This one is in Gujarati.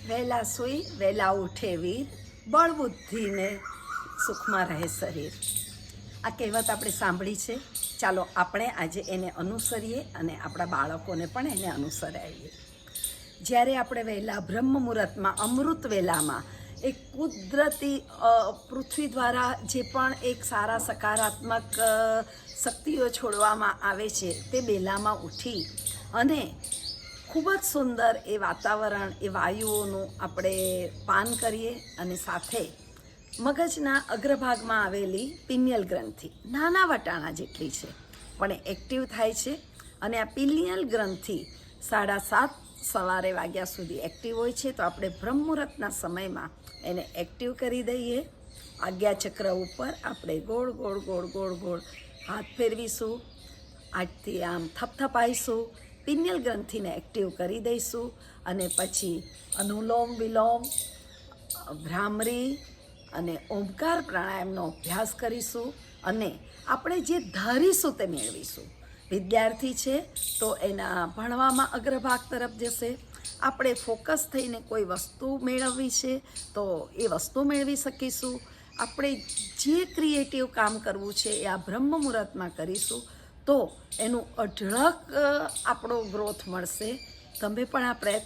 વહેલા સૂઈ વહેલા ઉઠે વીર, બળ બુદ્ધિને સુખમાં રહે શરીર. આ કહેવત આપણે સાંભળી છે. ચાલો આપણે આજે એને અનુસરીએ અને આપણા બાળકોને પણ એને અનુસરાવીએ. જ્યારે આપણે વહેલા બ્રહ્મ મુહૂર્તમાં અમૃત વેલામાં એક કુદરતી પૃથ્વી દ્વારા જે પણ એક સારા સકારાત્મક શક્તિઓ છોડવામાં આવે છે તે બેલામાં ઉઠી અને ખૂબ જ સુંદર એ વાતાવરણ, એ વાયુઓનું આપણે પાન કરીએ અને સાથે મગજના અગ્રભાગમાં આવેલી પિનિયલ ગ્રંથિ નાના વટાણા જેટલી છે પણ એ એક્ટિવ થાય છે અને આ પિનિયલ ગ્રંથિ 7:30 સવારે વાગ્યા સુધી એક્ટિવ હોય છે. તો આપણે બ્રહ્મ મુહૂર્તના સમયમાં એને એક્ટિવ કરી દઈએ. આજ્ઞાચક્ર ઉપર આપણે ગોળ ગોળ ગોળ ગોળ ગોળ હાથ ફેરવીશું, આજથી આમ થપથપાઈશું, પિનિયલ ગ્રંથિને એક્ટિવ કરી દઈશું અને પછી અનુલોમ વિલોમ, ભ્રામરી અને ઓમકાર પ્રાણાયામનો અભ્યાસ કરીશું અને આપણે જે ધારીશું તે મેળવીશું. વિદ્યાર્થી છે તો એના ભણવામાં અગ્રભાગ તરફ જશે. આપણે ફોકસ થઈને કોઈ વસ્તુ મેળવવી છે તો એ વસ્તુ મેળવી શકીશું. આપણે જે ક્રિએટિવ કામ કરવું છે એ આ બ્રહ્મ મુહૂર્તમાં કરીશું તો એનું અઢળક આપણો ગ્રોથ મળશે. તમે પણ આ પ્રયત્ન